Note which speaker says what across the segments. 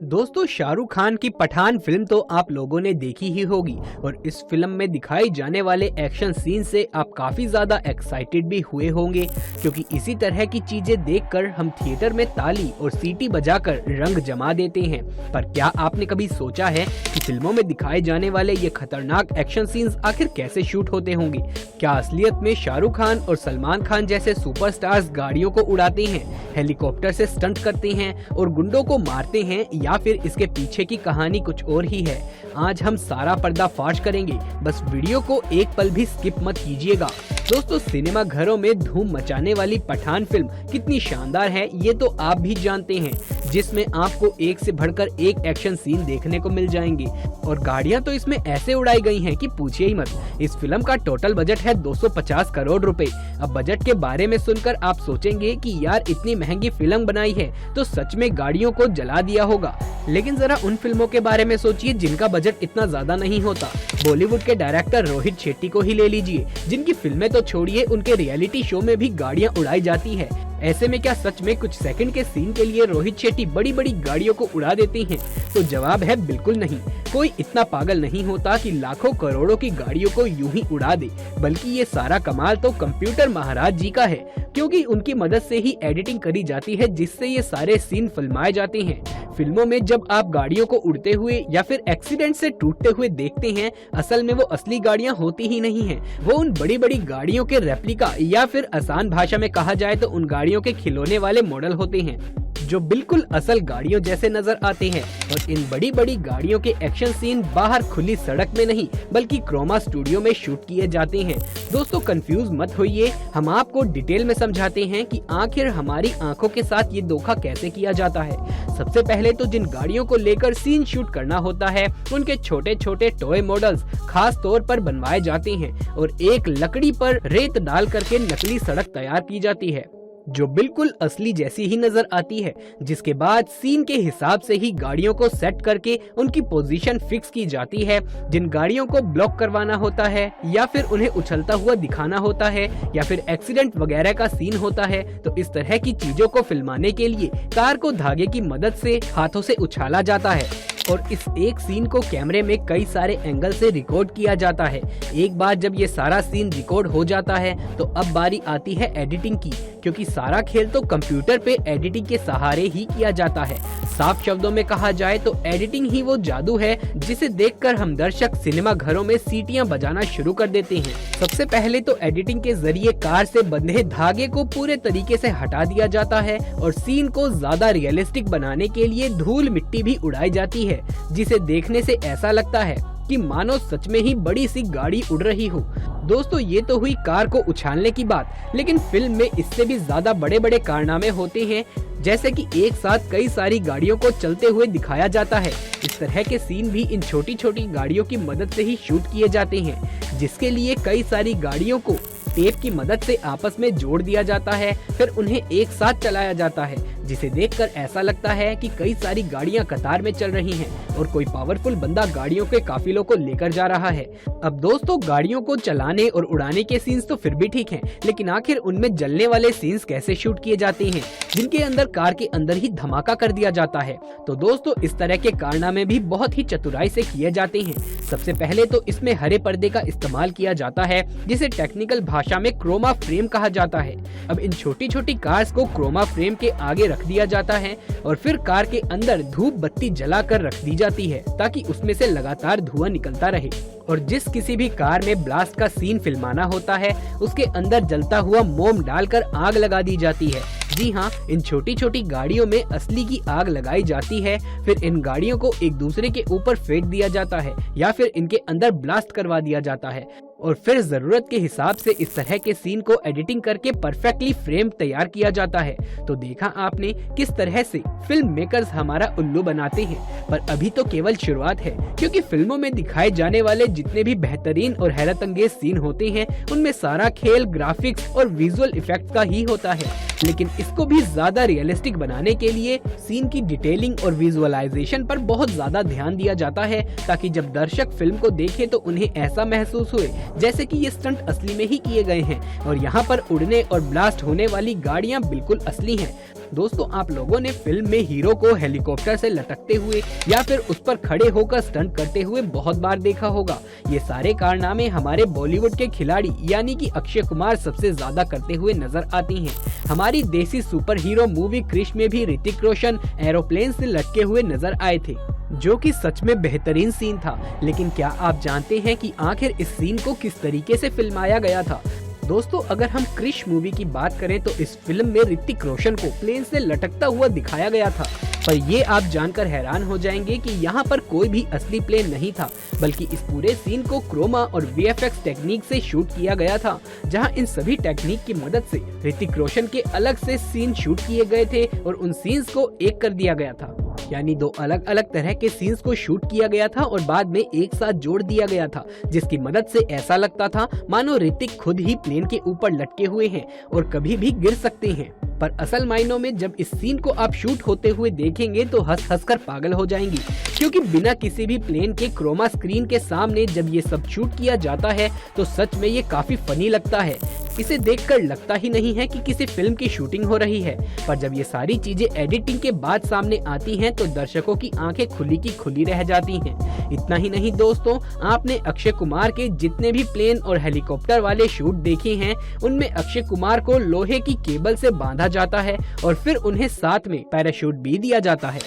Speaker 1: दोस्तों, शाहरुख खान की पठान फिल्म तो आप लोगों ने देखी ही होगी और इस फिल्म में दिखाई जाने वाले एक्शन सीन से आप काफी ज्यादा एक्साइटेड भी हुए होंगे, क्योंकि इसी तरह की चीजें देखकर हम थिएटर में ताली और सीटी बजाकर रंग जमा देते हैं। पर क्या आपने कभी सोचा है कि फिल्मों में दिखाए जाने वाले ये खतरनाक एक्शन सीन्स आखिर कैसे शूट होते होंगे? क्या असलियत में शाहरुख खान और सलमान खान जैसे सुपरस्टार्स गाड़ियों को उड़ाते हैं, हेलीकॉप्टर से स्टंट करते हैं और गुंडों को मारते हैं, या फिर इसके पीछे की कहानी कुछ और ही है? आज हम सारा पर्दाफाश करेंगे, बस वीडियो को एक पल भी स्किप मत कीजिएगा। दोस्तों, सिनेमा घरों में धूम मचाने वाली पठान फिल्म कितनी शानदार है ये तो आप भी जानते हैं, जिसमें आपको एक से बढ़कर एक एक्शन सीन देखने को मिल जाएंगे और गाड़ियां तो इसमें ऐसे उड़ाई गई हैं कि पूछिए ही मत। इस फिल्म का टोटल बजट है 250 करोड़ रुपए। अब बजट के बारे में सुनकर आप सोचेंगे कि यार इतनी महंगी फिल्म बनाई है तो सच में गाड़ियों को जला दिया होगा, लेकिन जरा उन फिल्मों के बारे में सोचिए जिनका बजट इतना ज्यादा नहीं होता। बॉलीवुड के डायरेक्टर रोहित शेट्टी को ही ले लीजिए, जिनकी फिल्में तो छोड़िए, उनके रियलिटी शो में भी गाड़ियां उड़ाई जाती है। ऐसे में क्या सच में कुछ सेकंड के सीन के लिए रोहित शेट्टी बड़ी बड़ी गाड़ियों को उड़ा देती हैं? तो जवाब है बिल्कुल नहीं। कोई इतना पागल नहीं होता कि लाखों करोड़ों की गाड़ियों को यूं ही उड़ा दे, बल्कि ये सारा कमाल तो कंप्यूटर महाराज जी का है, क्योंकि उनकी मदद से ही एडिटिंग करी जाती है, जिससे ये सारे सीन फिल्माए जाते हैं। फिल्मों में जब आप गाड़ियों को उड़ते हुए या फिर एक्सीडेंट से टूटते हुए देखते हैं, असल में वो असली गाड़ियां होती ही नहीं हैं। वो उन बड़ी बड़ी गाड़ियों के रेप्लिका, या फिर आसान भाषा में कहा जाए तो उन गाड़ियों के खिलौने वाले मॉडल होते हैं, जो बिल्कुल असल गाड़ियों जैसे नजर आते हैं। और इन बड़ी बड़ी गाड़ियों के एक्शन सीन बाहर खुली सड़क में नहीं, बल्कि क्रोमा स्टूडियो में शूट किए जाते हैं। दोस्तों, कंफ्यूज मत होइए, हम आपको डिटेल में समझाते हैं कि आखिर हमारी आंखों के साथ ये धोखा कैसे किया जाता है। सबसे पहले तो जिन गाड़ियों को लेकर सीन शूट करना होता है, उनके छोटे छोटे टॉय मॉडल्स खास तौर पर बनवाए जाते हैं और एक लकड़ी पर रेत डाल करके नकली सड़क तैयार की जाती है, जो बिल्कुल असली जैसी ही नजर आती है। जिसके बाद सीन के हिसाब से ही गाड़ियों को सेट करके उनकी पोजीशन फिक्स की जाती है। जिन गाड़ियों को ब्लॉक करवाना होता है, या फिर उन्हें उछलता हुआ दिखाना होता है, या फिर एक्सीडेंट वगैरह का सीन होता है, तो इस तरह की चीजों को फिल्माने के लिए कार को धागे की मदद से हाथों से उछाला जाता है और इस एक सीन को कैमरे में कई सारे एंगल से रिकॉर्ड किया जाता है। एक बार जब ये सारा सीन रिकॉर्ड हो जाता है तो अब बारी आती है एडिटिंग की, क्योंकि सारा खेल तो कंप्यूटर पे एडिटिंग के सहारे ही किया जाता है। साफ शब्दों में कहा जाए तो एडिटिंग ही वो जादू है जिसे देखकर हम दर्शक सिनेमा घरों में सीटियां बजाना शुरू कर देते हैं। सबसे पहले तो एडिटिंग के जरिए कार से बंधे धागे को पूरे तरीके से हटा दिया जाता है और सीन को ज्यादा रियलिस्टिक बनाने के लिए धूल मिट्टी भी उड़ाई जाती है, जिसे देखने से ऐसा लगता है कि मानो सच में ही बड़ी सी गाड़ी उड़ रही हो। दोस्तों, ये तो हुई कार को उछालने की बात, लेकिन फिल्म में इससे भी ज्यादा बड़े बड़े कारनामे होते हैं, जैसे कि एक साथ कई सारी गाड़ियों को चलते हुए दिखाया जाता है। इस तरह के सीन भी इन छोटी छोटी गाड़ियों की मदद से ही शूट किए जाते हैं, जिसके लिए कई सारी गाड़ियों को टेप की मदद से आपस में जोड़ दिया जाता है, फिर उन्हें एक साथ चलाया जाता है, जिसे देखकर ऐसा लगता है कि कई सारी गाड़ियां कतार में चल रही हैं और कोई पावरफुल बंदा गाड़ियों के काफिलों को लेकर जा रहा है। अब दोस्तों, गाड़ियों को चलाने और उड़ाने के सीन्स तो फिर भी ठीक हैं, लेकिन आखिर उनमें जलने वाले सीन्स कैसे शूट किए जाते हैं, जिनके अंदर कार के अंदर ही धमाका कर दिया जाता है? तो दोस्तों, इस तरह के कारनामे भी बहुत ही चतुराई से किए जाते हैं। सबसे पहले तो इसमें हरे पर्दे का इस्तेमाल किया जाता है, जिसे टेक्निकल भाषा में क्रोमा फ्रेम कहा जाता है। अब इन छोटी छोटी कार्स को क्रोमा फ्रेम के आगे रख दिया जाता है और फिर कार के अंदर धूप बत्ती जलाकर रख दी जाती है, ताकि उसमें से लगातार धुआं निकलता रहे। और जिस किसी भी कार में ब्लास्ट का सीन फिल्माना होता है, उसके अंदर जलता हुआ मोम डालकर आग लगा दी जाती है। जी हाँ, इन छोटी छोटी गाड़ियों में असली की आग लगाई जाती है, फिर इन गाड़ियों को एक दूसरे के ऊपर फेंक दिया जाता है, या फिर इनके अंदर ब्लास्ट करवा दिया जाता है और फिर जरूरत के हिसाब से इस तरह के सीन को एडिटिंग करके परफेक्टली फ्रेम तैयार किया जाता है। तो देखा आपने किस तरह से फिल्म मेकर्स हमारा उल्लू बनाते हैं। पर अभी तो केवल शुरुआत है, क्योंकि फिल्मों में दिखाए जाने वाले जितने भी बेहतरीन और हैरत अंगेज सीन होते हैं, उनमें सारा खेल ग्राफिक्स और विजुअल इफेक्ट्स का ही होता है। लेकिन इसको भी ज्यादा रियलिस्टिक बनाने के लिए सीन की डिटेलिंग और विजुअलाइजेशन पर बहुत ज्यादा ध्यान दिया जाता है, ताकि जब दर्शक फिल्म को देखे तो उन्हें ऐसा महसूस हुए जैसे कि ये स्टंट असली में ही किए गए हैं और यहाँ पर उड़ने और ब्लास्ट होने वाली गाड़ियाँ बिल्कुल असली हैं। दोस्तों, आप लोगों ने फिल्म में हीरो को हेलीकॉप्टर से लटकते हुए या फिर उस पर खड़े होकर स्टंट करते हुए बहुत बार देखा होगा। ये सारे कारनामे हमारे बॉलीवुड के खिलाड़ी यानी कि अक्षय कुमार सबसे ज्यादा करते हुए नजर आती हैं। हमारी देसी सुपर हीरो मूवी क्रिश में भी ऋतिक रोशन एरोप्लेन से लटके हुए नजर आए थे, जो कि सच में बेहतरीन सीन था। लेकिन क्या आप जानते हैं कि आखिर इस सीन को किस तरीके से फिल्माया गया था? दोस्तों, अगर हम क्रिश मूवी की बात करें तो इस फिल्म में ऋतिक रोशन को प्लेन से लटकता हुआ दिखाया गया था, पर ये आप जानकर हैरान हो जाएंगे कि यहाँ पर कोई भी असली प्लेन नहीं था, बल्कि इस पूरे सीन को क्रोमा और वीएफएक्स टेक्निक से शूट किया गया था, जहाँ इन सभी टेक्निक की मदद से ऋतिक रोशन के अलग से सीन शूट किए गए थे और उन सीन्स को एक कर दिया गया था। यानी दो अलग अलग तरह के सीन्स को शूट किया गया था और बाद में एक साथ जोड़ दिया गया था, जिसकी मदद से ऐसा लगता था मानो ऋतिक खुद ही प्लेन के ऊपर लटके हुए हैं और कभी भी गिर सकते हैं। पर असल मायनों में जब इस सीन को आप शूट होते हुए देखेंगे तो हंस हंस कर पागल हो जाएंगी, क्योंकि बिना किसी भी प्लेन के क्रोमा स्क्रीन के सामने जब ये सब शूट किया जाता है तो सच में ये काफी फनी लगता है। इसे देखकर लगता ही नहीं है कि किसी फिल्म की शूटिंग हो रही है, पर जब ये सारी चीजें एडिटिंग के बाद सामने आती हैं तो दर्शकों की आंखें खुली की खुली रह जाती हैं। इतना ही नहीं दोस्तों, आपने अक्षय कुमार के जितने भी प्लेन और हेलीकॉप्टर वाले शूट देखे हैं, उनमें अक्षय कुमार को लोहे की केबल से बांधा जाता है और फिर उन्हें साथ में पैराशूट भी दिया जाता है,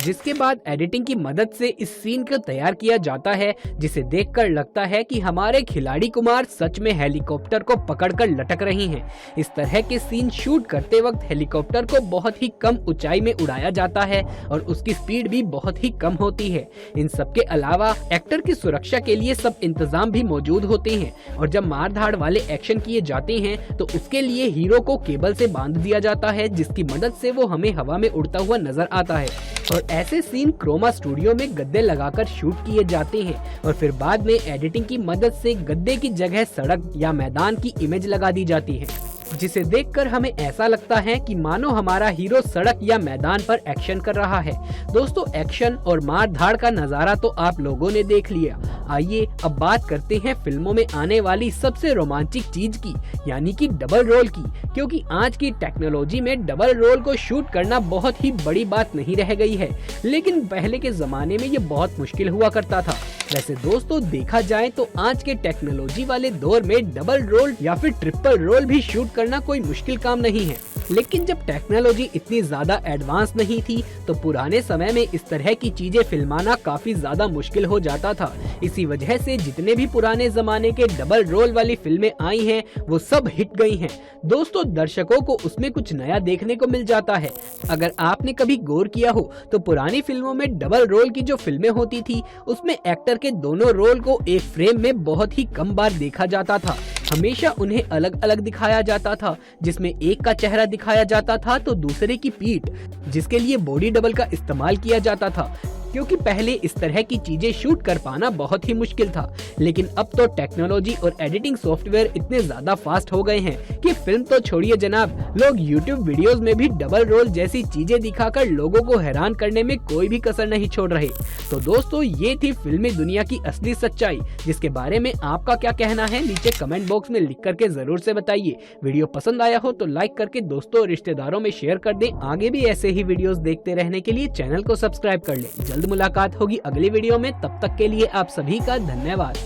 Speaker 1: जिसके बाद एडिटिंग की मदद से इस सीन को तैयार किया जाता है, जिसे देखकर लगता है कि हमारे खिलाड़ी कुमार सच में हेलीकॉप्टर को पकड़कर लटक रही हैं। इस तरह के सीन शूट करते वक्त हेलीकॉप्टर को बहुत ही कम ऊंचाई में उड़ाया जाता है और उसकी स्पीड भी बहुत ही कम होती है। इन सब के अलावा एक्टर की सुरक्षा के लिए सब इंतजाम भी मौजूद होते हैं और जब मार धाड़ वाले एक्शन किए जाते हैं तो उसके लिए हीरो को केबल से बांध दिया जाता है, जिसकी मदद से वो हमें हवा में उड़ता हुआ नजर आता है। और ऐसे सीन क्रोमा स्टूडियो में गद्दे लगाकर शूट किए जाते हैं और फिर बाद में एडिटिंग की मदद से गद्दे की जगह सड़क या मैदान की इमेज लगा दी जाती है, जिसे देखकर हमें ऐसा लगता है कि मानो हमारा हीरो सड़क या मैदान पर एक्शन कर रहा है। दोस्तों, एक्शन और मार धाड़ का नजारा तो आप लोगों ने देख लिया। आइए अब बात करते हैं फिल्मों में आने वाली सबसे रोमांचक चीज की, यानी कि डबल रोल की, क्योंकि आज की टेक्नोलॉजी में डबल रोल को शूट करना बहुत ही बड़ी बात नहीं रह गई है, लेकिन पहले के जमाने में ये बहुत मुश्किल हुआ करता था। वैसे दोस्तों, देखा जाए तो आज के टेक्नोलॉजी वाले दौर में डबल रोल या फिर ट्रिपल रोल भी शूट करना कोई मुश्किल काम नहीं है, लेकिन जब टेक्नोलॉजी इतनी ज्यादा एडवांस नहीं थी तो पुराने समय में इस तरह की चीजें फिल्माना काफी ज्यादा मुश्किल हो जाता था। इसी वजह से जितने भी पुराने जमाने के डबल रोल वाली फिल्में आई हैं वो सब हिट गई हैं। दोस्तों, दर्शकों को उसमें कुछ नया देखने को मिल जाता है। अगर आपने कभी गौर किया हो तो पुरानी फिल्मों में डबल रोल की जो फिल्में होती थी उसमें एक्टर के दोनों रोल को एक फ्रेम में बहुत ही कम बार देखा जाता था। हमेशा उन्हें अलग अलग दिखाया जाता था, जिसमें एक का चेहरा दिखाया जाता था तो दूसरे की पीठ, जिसके लिए बॉडी डबल का इस्तेमाल किया जाता था, क्योंकि पहले इस तरह की चीजें शूट कर पाना बहुत ही मुश्किल था। लेकिन अब तो टेक्नोलॉजी और एडिटिंग सॉफ्टवेयर इतने ज्यादा फास्ट हो गए हैं कि फिल्म तो छोड़िए जनाब, लोग यूट्यूब वीडियोस में भी डबल रोल जैसी चीजें दिखाकर लोगों को हैरान करने में कोई भी कसर नहीं छोड़ रहे। तो दोस्तों, ये थी फिल्मी दुनिया की असली सच्चाई, जिसके बारे में आपका क्या कहना है नीचे कमेंट बॉक्स में लिख करके जरूर से बताइए। वीडियो पसंद आया हो तो लाइक करके दोस्तों और रिश्तेदारों में शेयर कर दें। आगे भी ऐसे ही वीडियोस देखते रहने के लिए चैनल को सब्सक्राइब कर लें। जल्द मुलाकात होगी अगली वीडियो में, तब तक के लिए आप सभी का धन्यवाद।